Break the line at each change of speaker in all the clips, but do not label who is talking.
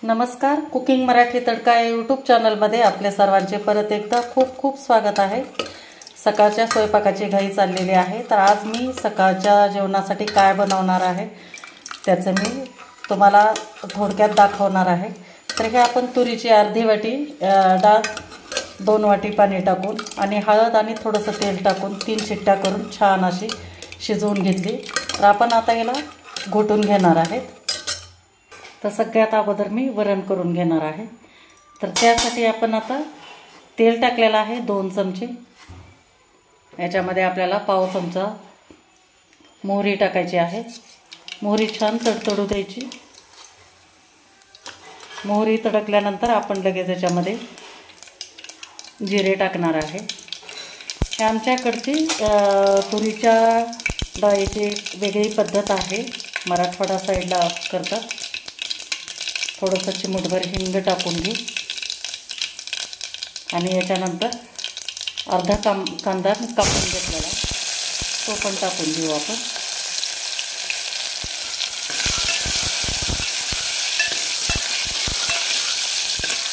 नमस्कार, कुकिंग मराठी तडका या यूट्यूब चॅनलमध्ये आपल्या सर्वांचे परत एकदा खूप खूप स्वागत आहे। सकाळच्या स्वयंपाकाची घाई चाललेली आहे, तर आज मी सकाळच्या जेवणासाठी काय बनवणार आहे त्याचं मी तुम्हाला थोडक्यात दाखवणार आहे। तर हे आपण तुरीची अर्धी वाटी डाळ 2 वाटी पाणी टाकून आणि हळद आणि थोडंसं तेल टाकून 3 शिट्ट्या करून छान अशी शिजवून घेतली। तर आपण आता याला घोटून घेणार आहे। तर सगळ्यात अगोदर मी वरण करून घेणार आहे। तर त्यासाठी आपण आता तेल टाकलेलं आहे 2 चमचे। याच्यामध्ये आपल्याला पाव चमचा मोहरी टाकायची आहे। मोहरी छान तडतडू द्यायची। मोहरी तडकल्यानंतर आपण लगेच याच्यामध्ये जिरे टाकणार आहे। हे आमच्याकडची तुरीच्या डाळीची वेगळी पद्धत आहे, मराठवाडा साईडला करतात। थोडंसं चिमूटभर हिंग टाकून घेऊ आणि याच्यानंतर अर्धा कांदा कापून घेतलेला तो पण टाकून घेऊ आपण।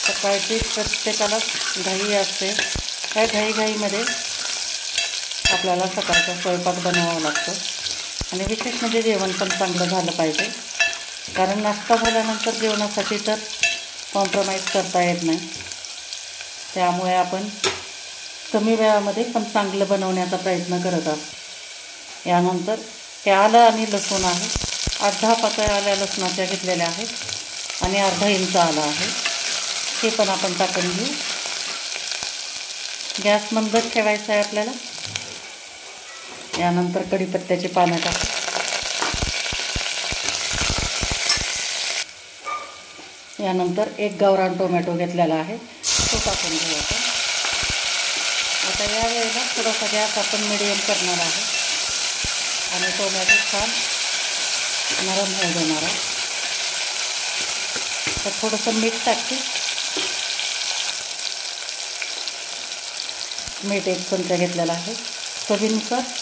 सकाळची प्रत्येकाला घाई असते, त्या घाईमध्ये आपल्याला सकाळचा स्वयंपाक बनवावा लागतो आणि विशेष म्हणजे जेवण पण चांगलं झालं पाहिजे, कारण नाश्ता झाल्यानंतर जेवणासाठी तर कॉम्प्रोमाइज करता येत नाही। त्यामुळे आपण कमी वेळामध्ये पण चांगलं बनवण्याचा प्रयत्न करत आहोत। यानंतर हे आलं आणि लसूण आहे, 8-10 पाकळ्या आल्या लसणाच्या घेतलेल्या आहेत आणि अर्धा इंच आलं आहे, हे पण आपण टाकून घेऊ। गॅस मंद ठेवायचा आहे आपल्याला। यानंतर कढीपत्त्याची पानं टाकू। यानंतर 1 गावरान टोमॅटो घेतलेला आहे, तो टाकून घेऊ आपण। आता या वेळेला थोडासा गॅस आपण मिडियम करणार आहे आणि टोमॅटो छान नरम होऊ देणार आहे। तर थोडंसं मीठ टाकते, मीठ 1 चमचा घेतलेला आहे चवीनुसार।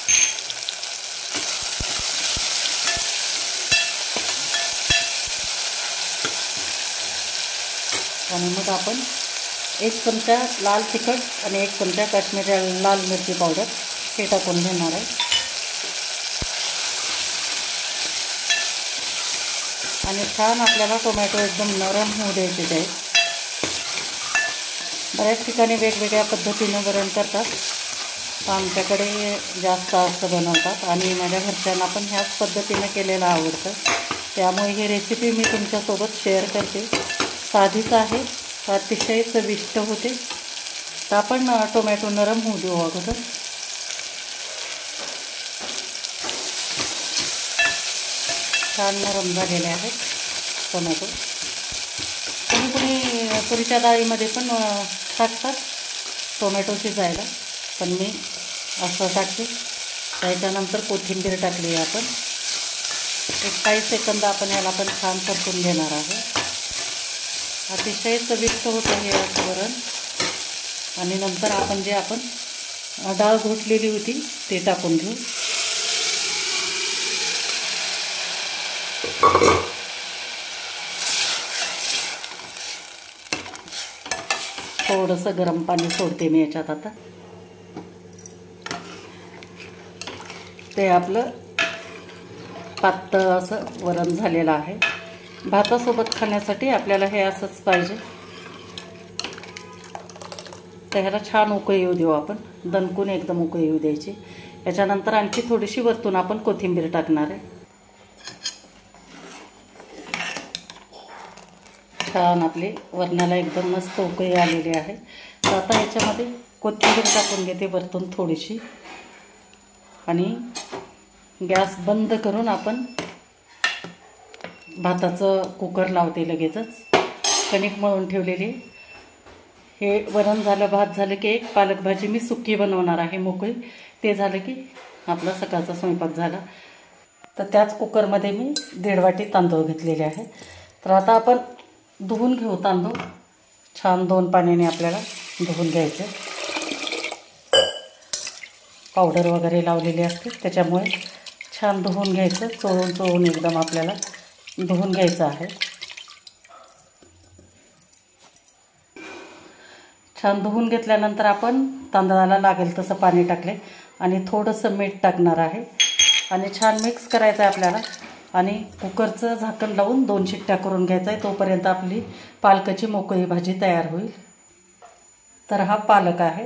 आणि मग आपण 1 चमचा लाल तिखट आणि 1 चमचा काश्मीरी लाल मिरची पावडर हे टाकून घेणार आहे। आणि छान आपल्याला टोमॅटो एकदम नरम होऊ द्यायचे आहेत। बऱ्याच ठिकाणी वेगवेगळ्या पद्धतीने वरण करतात, आमच्याकडे जास्त असं बनवतात आणि माझ्या घरच्यांना पण ह्याच पद्धतीने केलेलं आवडतं, त्यामुळे ही रेसिपी मी तुमच्यासोबत शेअर करते। साधीच आहे, अतिशय चविष्ट होते। तर आपण टोमॅटो नरम होऊ देऊ अगोदर। छान नरम झालेले आहेत टोमॅटो। कोणी तुरीच्या डाळीमध्ये पण टाकतात टोमॅटो शिजायला, पण मी असं टाकते। त्याच्यानंतर कोथिंबीर टाकली आपण। एक 40 सेकंद आपण याला पण छान परतून घेणार आहे। अतिशय चविष्ट होतं हे असं वरण। आणि नंतर आपण जे डाळ घोटलेली होती ते टाकून घेऊ। थोडंसं गरम पाणी सोडते मी याच्यात आता। ते आपलं पातळ असं वरण झालेलं आहे। भातासोबत खाण्यासाठी आपल्याला हे असंच पाहिजे। तर ह्याला छान उकळी येऊ देऊ आपण, दणकून एकदम उकळी येऊ द्यायची। याच्यानंतर आणखी थोडीशी वरतून आपण कोथिंबीर टाकणार आहे। छान आपली वरणाला एकदम मस्त उकळी आलेली आहे। तर आता याच्यामध्ये कोथिंबीर टाकून घेते वरतून थोडीशी आणि गॅस बंद करून आपण भाताचं कुकर लावते लगेचच। कणिक मळून ठेवलेली, हे वरण झालं, भात झालं की एक पालक भाजी मी सुकी बनवणार आहे मोकळी। ते झालं की आपला सकाळचा स्वयंपाक झाला। तर त्याच कुकरमध्ये मी 1.5 वाटी तांदूळ घेतलेले आहे। तर आता आपण धुवून घेऊ तांदूळ। छान 2 पाण्याने आपल्याला धुवून घ्यायचे। पावडर वगैरे लावलेली असते त्याच्यामुळे छान धुवून घ्यायचं, चोळून एकदम आपल्याला धुवून घ्यायचं आहे। छान धुवून घेतल्यानंतर आपण तांदळाला लागेल तसं पाणी टाकले आणि थोडंसं मीठ टाकणार आहे आणि छान मिक्स करायचं आहे आपल्याला आणि कुकरचं झाकण लावून 2 शिट्ट्या करून घ्यायचं आहे. तोपर्यंत आपली पालकाची मोकळी भाजी तयार होईल. तर हा पालक आहे,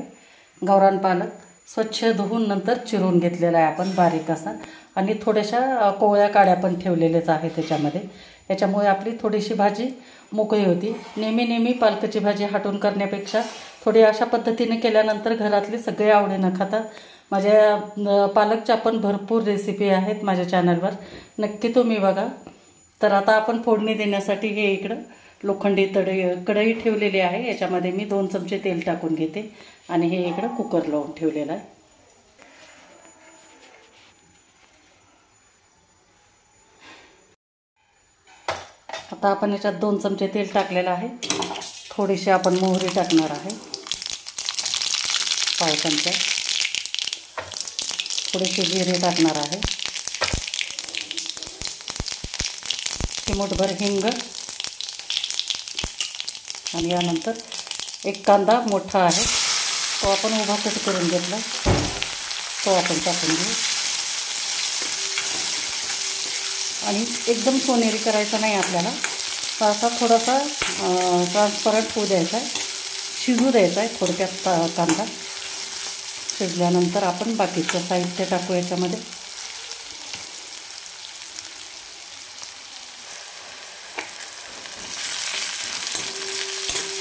गावरान पालक स्वच्छ धुवून नंतर चिरून घेतलेला आहे आपण बारीक असा आणि थोड्याशा कोवळ्या काड्या पण ठेवलेल्याच आहे त्याच्यामध्ये. याच्यामुळे आपली थोडीशी भाजी मोकळी होती. नेहमी पालकाची भाजी हटून करण्यापेक्षा थोडी अशा पद्धतीने केल्यानंतर घरातले सगळे आवडीनं खातात. माझ्या पालकच्या पण भरपूर रेसिपी आहेत माझ्या चॅनलवर, नक्की तुम्ही बघा. तर आता आपण फोडणी देण्यासाठी हे इकडं लोखंडी कढई ठेवलेली आहे. याच्यामध्ये मी 2 चमचे तेल टाकून घेते आणि हे इकडं कुकर लावून ठेवलेलं आहे. आता आपण याच्यात 2 चमचे तेल टाकलेलं आहे. थोडीशी आपण मोहरी टाकणार आहे, पाव चमचा. थोडेसे जिरे टाकणार आहे, चिमूटभर हिंग आणि यानंतर एक कांदा मोठा आहे तो आपण उभा कट करून घेतला, तो आपण टाकून घेऊ. आणि एकदम सोनेरी करायचा नाही आपल्याला, असा थोडासा ट्रान्सपरंट होऊ द्यायचा आहे, शिजू द्यायचा आहे थोडक्यात कांदा. शिजल्यानंतर आपण बाकीचं साहित्य टाकू याच्यामध्ये.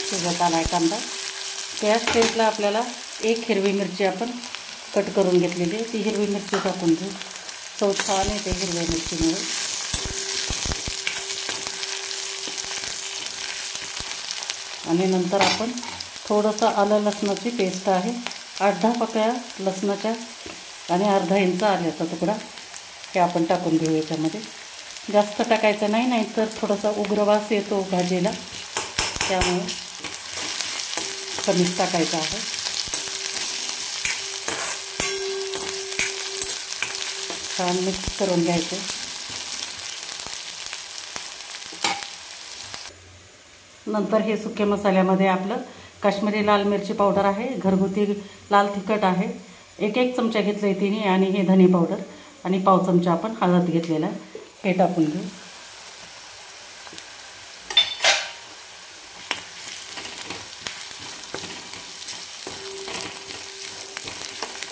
शिजत आला आहे कांदा. त्या स्टेजला आपल्याला 1 हिरवी मिरची आपण कट करून घेतलेली आहे, ती हिरवी मिरची टाकून घेऊ. चव छान येते हिरव्या मिरचीमुळे. आणि नंतर आपण थोडंसं आलं लसणाची पेस्ट आहे, 8-10 पाकळ्या लसणाच्या आणि अर्धा इंच आल्याचा तुकडा हे आपण टाकून घेऊ याच्यामध्ये. जास्त टाकायचं नाही, नाहीतर थोडासा उग्रवास येतो भाजीला, त्यामुळे कमीच टाकायचं आहे. छान मिक्स करून घ्यायचं. नंतर हे सुके मसाल्यामध्ये आपलं काश्मीरी लाल मिरची पावडर आहे, घरगुती लाल तिखट आहे, 1 चमचा घेतलं आहे तिने, आणि हे धने पावडर आणि पाव चमचा आपण हळद घेतलेला आहे, हे टाकून घेऊ.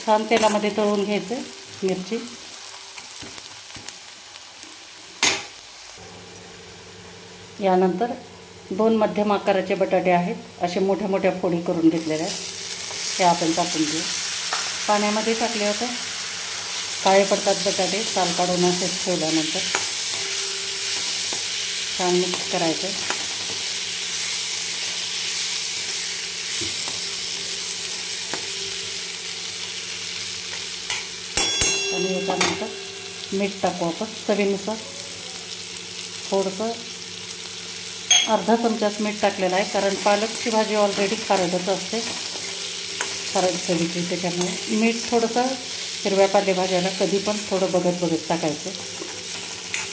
छान तेलामध्ये तळून घ्यायचं मिरची. यानंतर 2 मध्यम आकाराचे बटाटे आहेत, असे मोठ्या मोठ्या फोडी करून घेतलेल्या आहेत, ते आपण टाकून घेऊ. पाण्यामध्ये टाकले होते, काळे पडतात बटाटे, साल काढून असेच ठेवल्यानंतर. छान मिक्स करायचं. आणि याच्यानंतर मीठ टाकू आपण चवीनुसार. थोडंसं अर्धा चमचाच मीठ टाकलेलं आहे, कारण पालकची भाजी ऑलरेडी खारटच असते, खारट चवीची, त्याच्यामुळे मीठ थोडंसं हिरव्या पालेभाज्याला कधी पण थोडं बघत टाकायचं.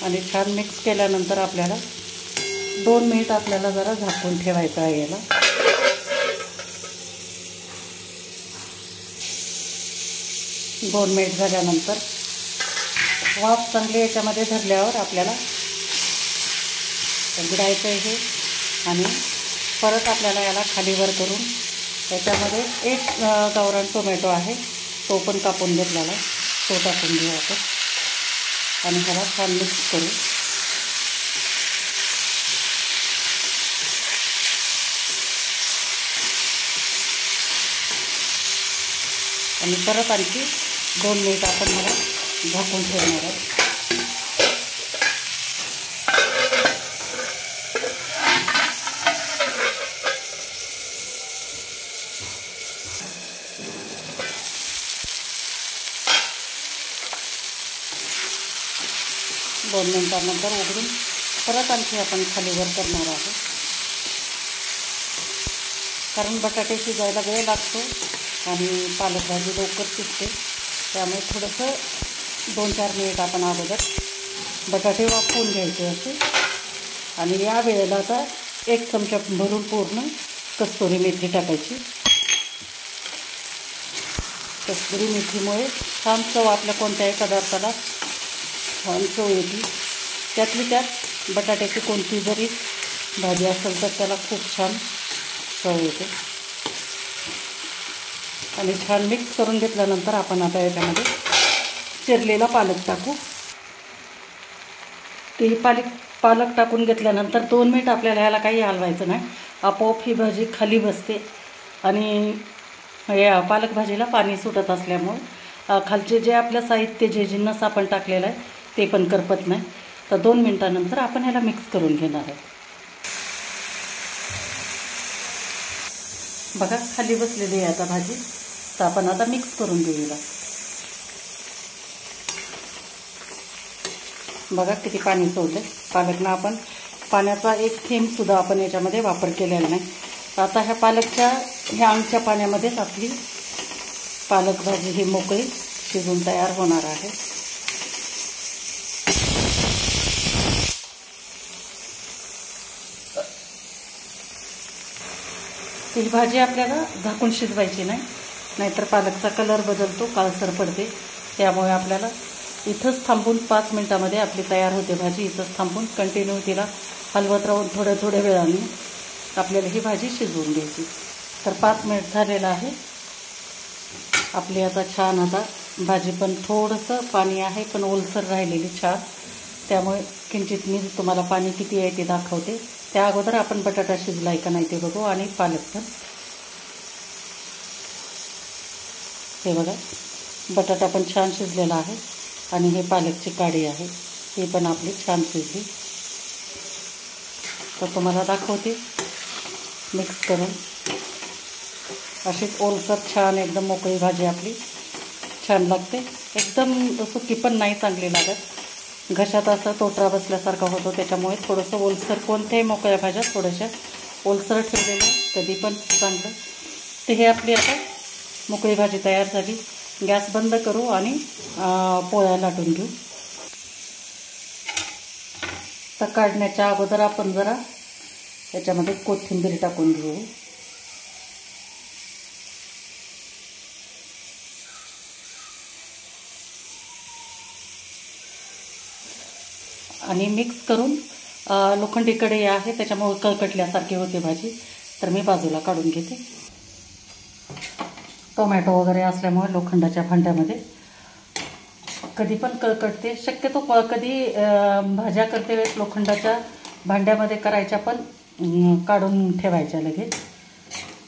आणि छान मिक्स केल्यानंतर आपल्याला 2 मिनिट आपल्याला जरा झाकून ठेवायचं आहे याला. दोन मिनिट झाल्यानंतर वाफ चांगली याच्यामध्ये धरल्यावर आपल्याला उघडायचं आहे हे, आणि परत आपल्याला याला खालीवर करून त्याच्यामध्ये 1 गावरान टोमॅटो आहे, तो पण कापून घेतलेला, तो टाकून घेऊ आपण आणि ह्याला छान मिक्स करू. आणि परत आणखी 2 मिनिट आपण ह्याला झाकून ठेवणार आहे. दोन मिनिटांनंतर उघडून परत आणखी आपण खालीवर करणार आहोत, कारण बटाटे शिजायला वेळ लागतो आणि पालक भाजी लवकर शिजते, त्यामुळे थोडंसं 2-4 मिनिट आपण अगोदर बटाटे वाफवून घ्यायचे असे. आणि या वेळेला आता 1 चमचा भरून पूर्ण कस्तुरी मेथी टाकायची. कस्तुरी मेथीमुळे छान चव आपल्या कोणत्याही पदार्थाला छान चव येते. त्यातली त्यात बटाट्याची कोणती जरी भाजी असेल तर त्याला खूप छान चव येते. आणि छान मिक्स करून घेतल्यानंतर आपण आता याच्यामध्ये चिरलेला पालक टाकू. ते पालक टाकून घेतल्यानंतर 2 मिनिट आपल्याला ह्याला काही हलवायचं नाही. आपोआप ही भाजी खाली बसते आणि या पालक भाजीला पाणी सुटत असल्यामुळे खालचे जे आपलं साहित्य जे जिन्नस आपण टाकलेलं आहे ते पण करपत नाही. तर 2 मिनिटानंतर आपण ह्याला मिक्स करून घेणार आहे. बघा खाली बसलेली आहे आता भाजी. तर आपण आता मिक्स करून घेऊया. बघा किती पाणी सोडलं पालकनं. आपण पाण्याचा एक थेंबसुद्धा आपण याच्यामध्ये वापर केलेला नाही. आता ह्या अंगच्या पाण्यामध्येच आपली पालक भाजी ही मोकळी शिजून तयार होणार आहे. ही भाजी आपल्याला झाकून शिजवायची नाही, नाहीतर पालकचा कलर बदलतो, काळसर पडते. त्यामुळे आपल्याला इथंच थांबून 5 मिनिटामध्ये आपली तयार होते भाजी. इथंच थांबून कंटिन्यू तिला हलवत राहून थोड्या वेळाने आपल्याला ही भाजी शिजवून घ्यायची. तर 5 मिनिट झालेलं आहे आपली. आता छान आता भाजी पण थोडंसं पाणी आहे पण ओलसर राहिलेली छान. त्यामुळे किंचित मी तुम्हाला पाणी किती आहे ते दाखवते. त्या अगोदर आपण बटाटा शिजलाय का नाही ते बघू. आणि पालक पण हे बघा बटाटा पण छान शिजलेला आहे आणि हे पालकची काडी आहे ती पण आपली छान शिजली. तर तुम्हाला दाखवते मिक्स करून. अशीच ओलसर छान एकदम मोकळी भाजी आपली छान लागते. एकदम सुकी पण नाही चांगली लागत. घशात असं तोटरा बसल्यासारखा होतो. त्याच्यामुळे थोडंसं ओलसर, कोणत्याही मोकळ्या भाज्या थोड्याशा ओलसर ठेवलेल्या कधी पण चांगलं. तर हे आपली आता मोकळी भाजी तयार झाली. गॅस बंद करू आणि पोळ्या लाटून घेऊ. तर काढण्याच्या अगोदर आपण जरा याच्यामध्ये कोथिंबीर टाकून घेऊ. आणि मिक्स करून लोखंडी कढई आहे त्याच्यामुळे कळकटल्यासारखी होते भाजी. तर मी बाजूला काढून घेते. टोमॅटो वगैरे असल्यामुळे लोखंडाच्या भांड्यामध्ये कधी पण कळकटते. शक्यतो कधी भाज्या करते वेळेस लोखंडाच्या भांड्यामध्ये करायच्या, पण काढून ठेवायच्या लगेच.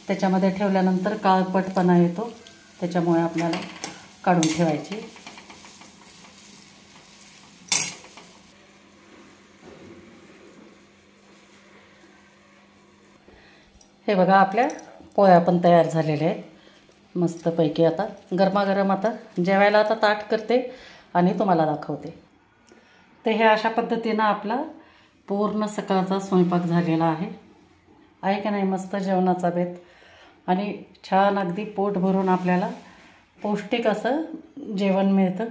त्याच्यामध्ये ठेवल्यानंतर काळपटपणा येतो, त्याच्यामुळे आपल्याला काढून ठेवायची. हे बघा आपल्या पोळ्या पण तयार झालेल्या आहेत मस्तपैकी. आता गरमागरम आता जेवायला आता ताट करते आणि तुम्हाला दाखवते. तर हे अशा पद्धतीनं आपला पूर्ण सकाळचा स्वयंपाक झालेला आहे की नाही. मस्त जेवणाचा बेत आणि छान अगदी पोट भरून आपल्याला पौष्टिक असं जेवण मिळतं.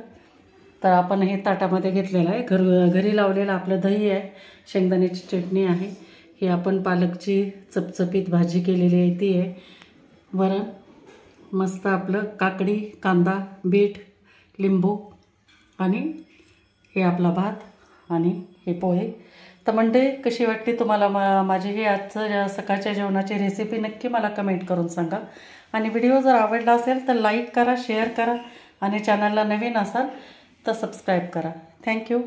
तर आपण हे ताटामध्ये घेतलेलं आहे. घरी लावलेलं आपलं दही आहे, शेंगदाण्याची चटणी आहे, ही आपण पालकची चपचपीत भाजी केलेली आहे ती आहे, वरण मस्त आपलं काकडी, कांदा, बीट, लिंबू आणि हे आपला भात आणि हे पोहे. तर मंडळी कशी वाटली तुम्हाला माझी ही आजचं सकाळच्या जेवणाची रेसिपी नक्की मला कमेंट करून सांगा. आणि व्हिडिओ जर आवडला असेल तर लाईक करा, शेअर करा आणि चॅनलला नवीन असाल तर सबस्क्राईब करा. थँक्यू.